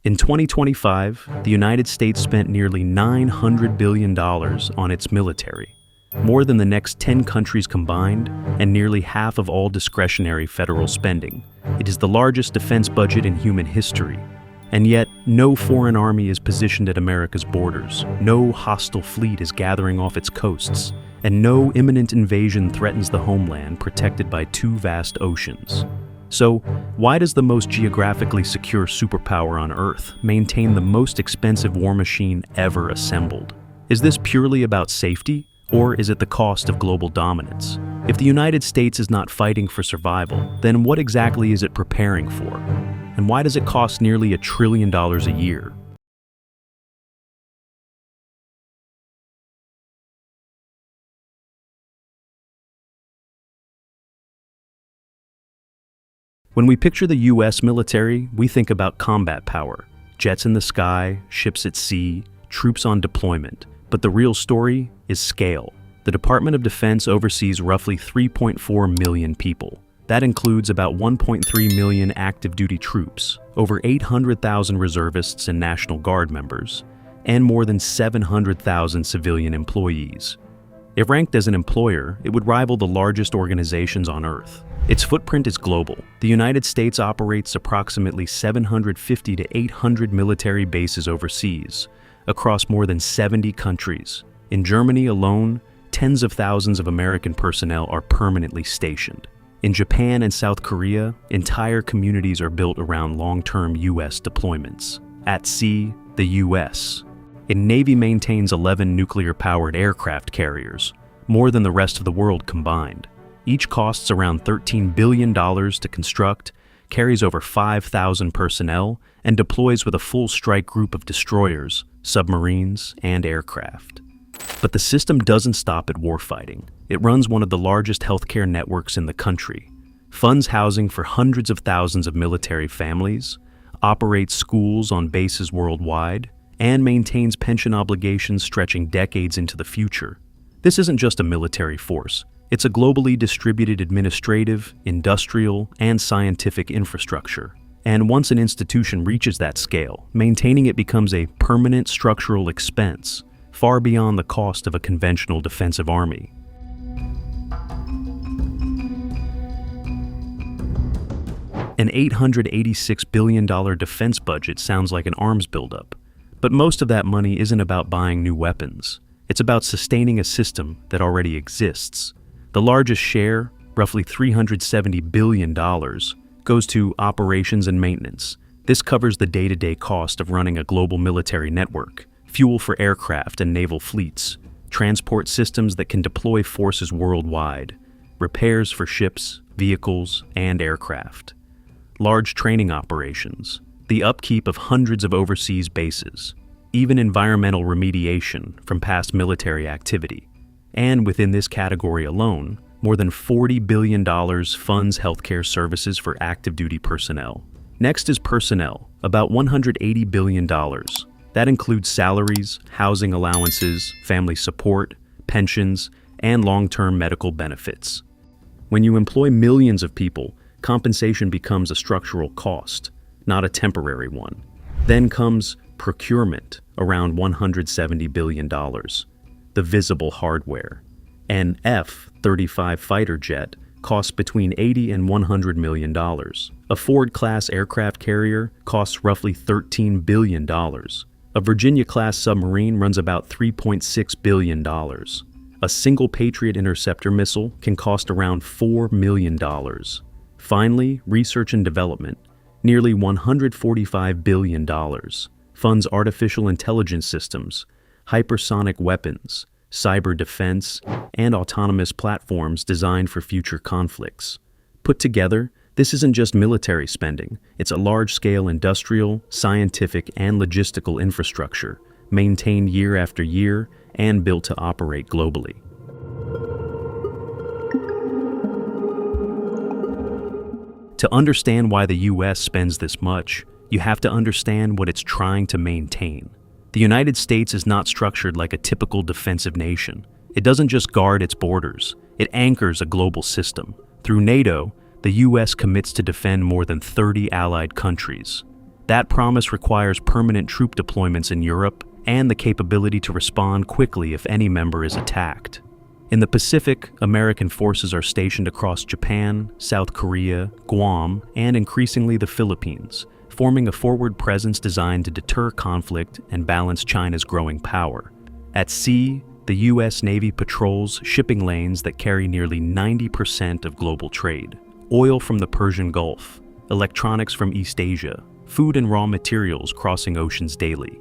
In 2025, the United States spent nearly $900 billion on its military, more than the next 10 countries combined, and nearly half of all discretionary federal spending. It is the largest defense budget in human history. And yet, no foreign army is positioned at America's borders, no hostile fleet is gathering off its coasts, and no imminent invasion threatens the homeland protected by two vast oceans. So, why does the most geographically secure superpower on Earth maintain the most expensive war machine ever assembled? Is this purely about safety, or is it the cost of global dominance? If the United States is not fighting for survival, then what exactly is it preparing for? And why does it cost nearly $1 trillion a year? When we picture the US military, we think about combat power, jets in the sky, ships at sea, troops on deployment. But the real story is scale. The Department of Defense oversees roughly 3.4 million people. That includes about 1.3 million active duty troops, over 800,000 reservists and National Guard members, and more than 700,000 civilian employees. If ranked as an employer, it would rival the largest organizations on Earth. Its footprint is global. The United States operates approximately 750 to 800 military bases overseas, across more than 70 countries. In Germany alone, tens of thousands of American personnel are permanently stationed. In Japan and South Korea, entire communities are built around long-term U.S. deployments. At sea, the U.S. Navy maintains 11 nuclear-powered aircraft carriers, more than the rest of the world combined. Each costs around $13 billion to construct, carries over 5,000 personnel, and deploys with a full strike group of destroyers, submarines, and aircraft. But the system doesn't stop at warfighting. It runs one of the largest healthcare networks in the country, funds housing for hundreds of thousands of military families, operates schools on bases worldwide, and maintains pension obligations stretching decades into the future. This isn't just a military force. It's a globally distributed administrative, industrial, and scientific infrastructure. And once an institution reaches that scale, maintaining it becomes a permanent structural expense, far beyond the cost of a conventional defensive army. An $886 billion defense budget sounds like an arms buildup, but most of that money isn't about buying new weapons. It's about sustaining a system that already exists. The largest share, roughly $370 billion, goes to operations and maintenance. This covers the day-to-day cost of running a global military network, fuel for aircraft and naval fleets, transport systems that can deploy forces worldwide, repairs for ships, vehicles, and aircraft, large training operations, the upkeep of hundreds of overseas bases, even environmental remediation from past military activity. And within this category alone, more than $40 billion funds healthcare services for active duty personnel. Next is personnel, about $180 billion. That includes salaries, housing allowances, family support, pensions, and long-term medical benefits. When you employ millions of people, compensation becomes a structural cost, not a temporary one. Then comes procurement, around $170 billion. The visible hardware. An F-35 fighter jet costs between $80 and $100 million. A Ford-class aircraft carrier costs roughly $13 billion. A Virginia-class submarine runs about $3.6 billion. A single Patriot interceptor missile can cost around $4 million. Finally, research and development, nearly $145 billion, funds artificial intelligence systems, hypersonic weapons, cyber defense, and autonomous platforms designed for future conflicts. Put together, this isn't just military spending, it's a large-scale industrial, scientific, and logistical infrastructure, maintained year after year and built to operate globally. To understand why the US spends this much, you have to understand what it's trying to maintain. The United States is not structured like a typical defensive nation. It doesn't just guard its borders, it anchors a global system. Through NATO, the US commits to defend more than 30 allied countries. That promise requires permanent troop deployments in Europe and the capability to respond quickly if any member is attacked. In the Pacific, American forces are stationed across Japan, South Korea, Guam, and increasingly the Philippines, forming a forward presence designed to deter conflict and balance China's growing power. At sea, the U.S. Navy patrols shipping lanes that carry nearly 90% of global trade. Oil from the Persian Gulf, electronics from East Asia, food and raw materials crossing oceans daily.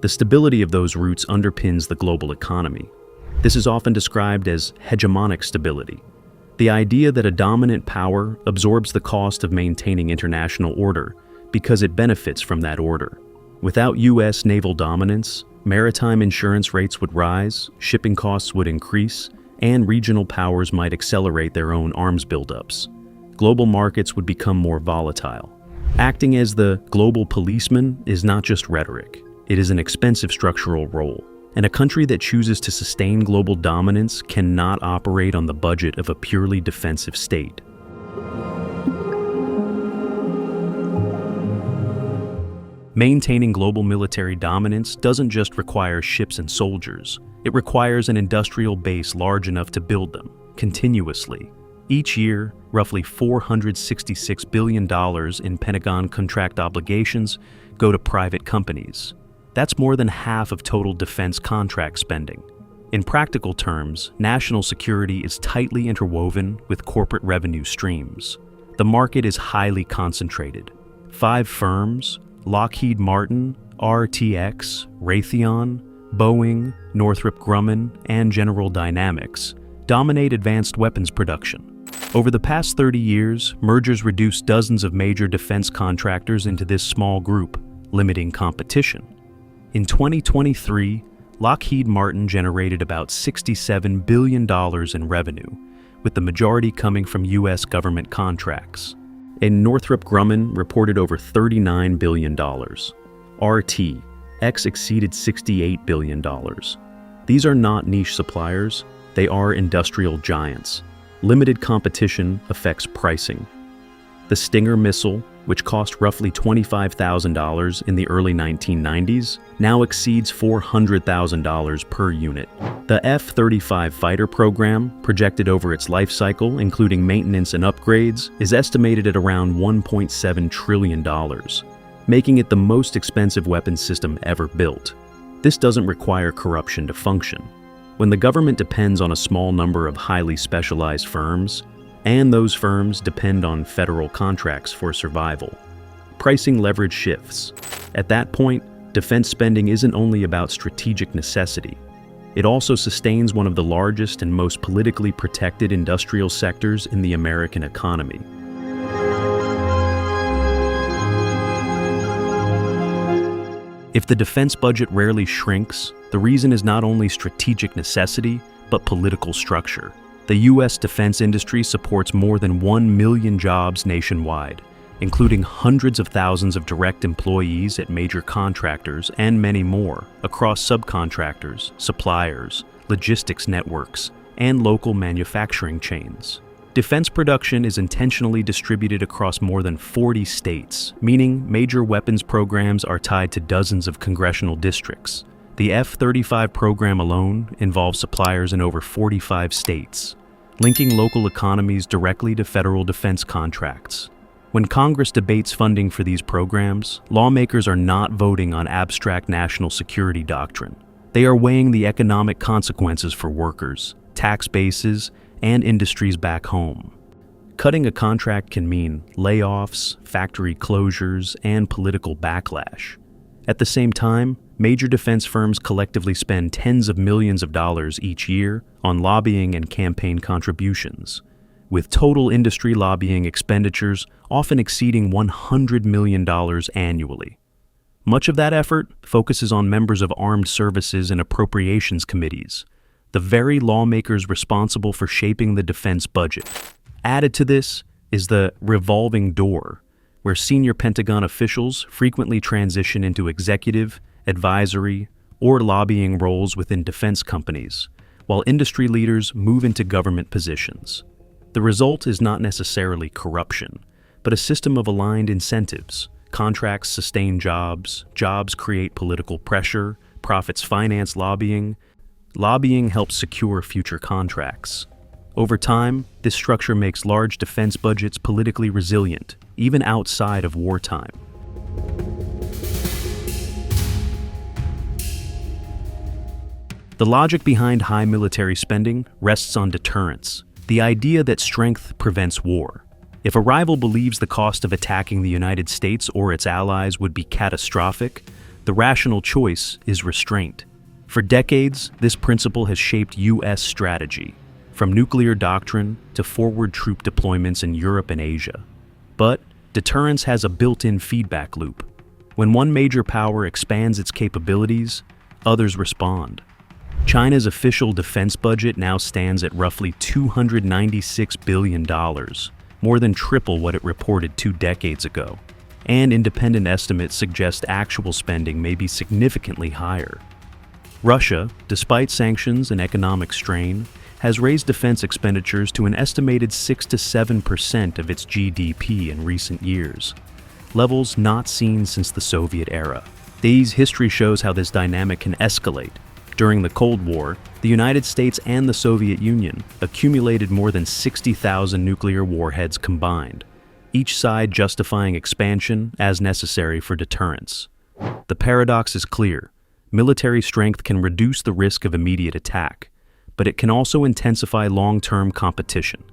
The stability of those routes underpins the global economy. This is often described as hegemonic stability, the idea that a dominant power absorbs the cost of maintaining international order because it benefits from that order. Without U.S. naval dominance, maritime insurance rates would rise, shipping costs would increase, and regional powers might accelerate their own arms buildups. Global markets would become more volatile. Acting as the global policeman is not just rhetoric. It is an expensive structural role. And a country that chooses to sustain global dominance cannot operate on the budget of a purely defensive state. Maintaining global military dominance doesn't just require ships and soldiers. It requires an industrial base large enough to build them, continuously. Each year, roughly $466 billion in Pentagon contract obligations go to private companies. That's more than half of total defense contract spending. In practical terms, national security is tightly interwoven with corporate revenue streams. The market is highly concentrated. 5 firms, Lockheed Martin, RTX, Raytheon, Boeing, Northrop Grumman, and General Dynamics, dominate advanced weapons production. Over the past 30 years, mergers reduced dozens of major defense contractors into this small group, limiting competition. In 2023, Lockheed Martin generated about $67 billion in revenue, with the majority coming from U.S. government contracts. And Northrop Grumman reported over $39 billion. RTX exceeded $68 billion. These are not niche suppliers, they are industrial giants. Limited competition affects pricing. The Stinger missile, which cost roughly $25,000 in the early 1990s, now exceeds $400,000 per unit. The F-35 fighter program, projected over its life cycle, including maintenance and upgrades, is estimated at around $1.7 trillion, making it the most expensive weapons system ever built. This doesn't require corruption to function. When the government depends on a small number of highly specialized firms, and those firms depend on federal contracts for survival, pricing leverage shifts. At that point, defense spending isn't only about strategic necessity. It also sustains one of the largest and most politically protected industrial sectors in the American economy. If the defense budget rarely shrinks, the reason is not only strategic necessity, but political structure. The U.S. defense industry supports more than 1 million jobs nationwide, including hundreds of thousands of direct employees at major contractors and many more across subcontractors, suppliers, logistics networks, and local manufacturing chains. Defense production is intentionally distributed across more than 40 states, meaning major weapons programs are tied to dozens of congressional districts. The F-35 program alone involves suppliers in over 45 states, linking local economies directly to federal defense contracts. When Congress debates funding for these programs, lawmakers are not voting on abstract national security doctrine. They are weighing the economic consequences for workers, tax bases, and industries back home. Cutting a contract can mean layoffs, factory closures, and political backlash. At the same time, major defense firms collectively spend tens of millions of dollars each year on lobbying and campaign contributions, with total industry lobbying expenditures often exceeding $100 million annually. Much of that effort focuses on members of armed services and appropriations committees, the very lawmakers responsible for shaping the defense budget. Added to this is the revolving door, where senior Pentagon officials frequently transition into executive, advisory, or lobbying roles within defense companies, while industry leaders move into government positions. The result is not necessarily corruption, but a system of aligned incentives, Contracts sustain jobs, jobs create political pressure, profits finance lobbying, lobbying helps secure future contracts. Over time, this structure makes large defense budgets politically resilient, even outside of wartime. The logic behind high military spending rests on deterrence, the idea that strength prevents war. If a rival believes the cost of attacking the United States or its allies would be catastrophic, the rational choice is restraint. For decades, this principle has shaped U.S. strategy, from nuclear doctrine to forward troop deployments in Europe and Asia. But deterrence has a built-in feedback loop. When one major power expands its capabilities, others respond. China's official defense budget now stands at roughly $296 billion, more than triple what it reported 2 decades ago. And independent estimates suggest actual spending may be significantly higher. Russia, despite sanctions and economic strain, has raised defense expenditures to an estimated 6 to 7% of its GDP in recent years, levels not seen since the Soviet era. History shows how this dynamic can escalate. During the Cold War, the United States and the Soviet Union accumulated more than 60,000 nuclear warheads combined, each side justifying expansion as necessary for deterrence. The paradox is clear. Military strength can reduce the risk of immediate attack, but it can also intensify long-term competition.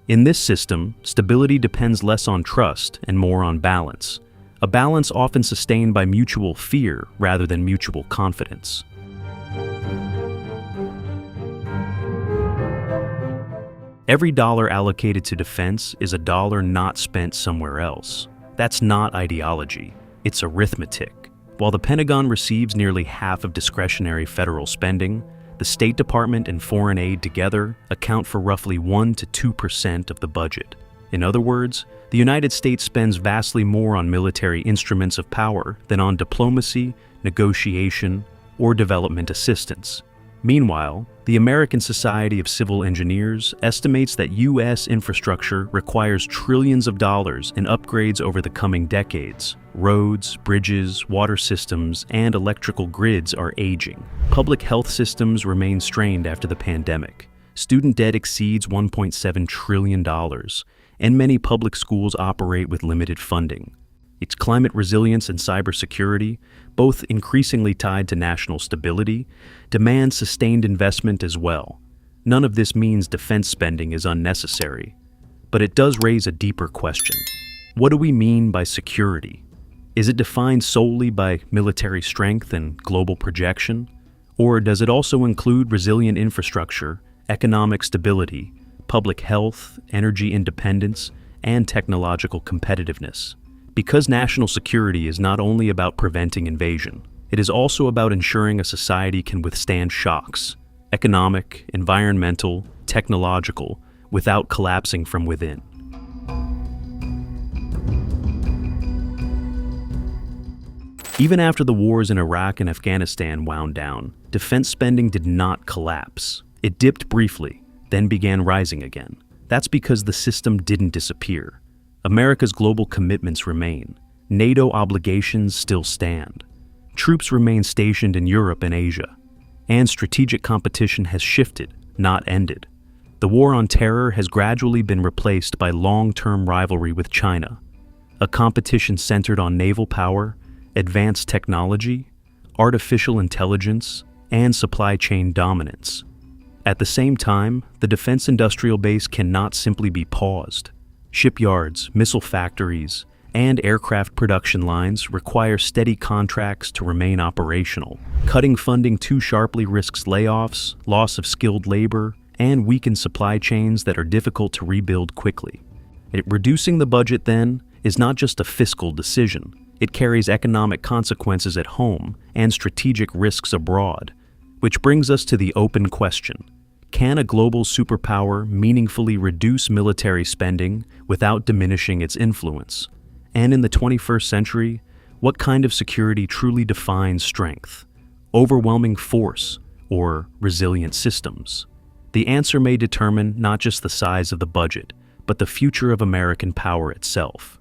In this system, stability depends less on trust and more on balance, a balance often sustained by mutual fear rather than mutual confidence. Every dollar allocated to defense is a dollar not spent somewhere else. That's not ideology, it's arithmetic. While the Pentagon receives nearly half of discretionary federal spending, the State Department and foreign aid together account for roughly 1 to 2% of the budget. In other words, the United States spends vastly more on military instruments of power than on diplomacy, negotiation, or development assistance. Meanwhile, the American Society of Civil Engineers estimates that U.S. infrastructure requires trillions of dollars in upgrades over the coming decades. Roads, bridges, water systems, and electrical grids are aging. Public health systems remain strained after the pandemic. Student debt exceeds $1.7 trillion, and many public schools operate with limited funding. Its climate resilience and cybersecurity, both increasingly tied to national stability, demand sustained investment as well. None of this means defense spending is unnecessary, but it does raise a deeper question. What do we mean by security? Is it defined solely by military strength and global projection? Or does it also include resilient infrastructure, economic stability, public health, energy independence, and technological competitiveness? Because national security is not only about preventing invasion, it is also about ensuring a society can withstand shocks, economic, environmental, technological, without collapsing from within. Even after the wars in Iraq and Afghanistan wound down, defense spending did not collapse. It dipped briefly, then began rising again. That's because the system didn't disappear. America's global commitments remain. NATO obligations still stand. Troops remain stationed in Europe and Asia. And strategic competition has shifted, not ended. The war on terror has gradually been replaced by long-term rivalry with China, a competition centered on naval power, advanced technology, artificial intelligence, and supply chain dominance. At the same time, the defense industrial base cannot simply be paused. Shipyards, missile factories, and aircraft production lines require steady contracts to remain operational. Cutting funding too sharply risks layoffs, loss of skilled labor, and weakened supply chains that are difficult to rebuild quickly. Reducing the budget, then, is not just a fiscal decision. It carries economic consequences at home and strategic risks abroad. Which brings us to the open question. Can a global superpower meaningfully reduce military spending without diminishing its influence? And in the 21st century, what kind of security truly defines strength? Overwhelming force or resilient systems? The answer may determine not just the size of the budget, but the future of American power itself.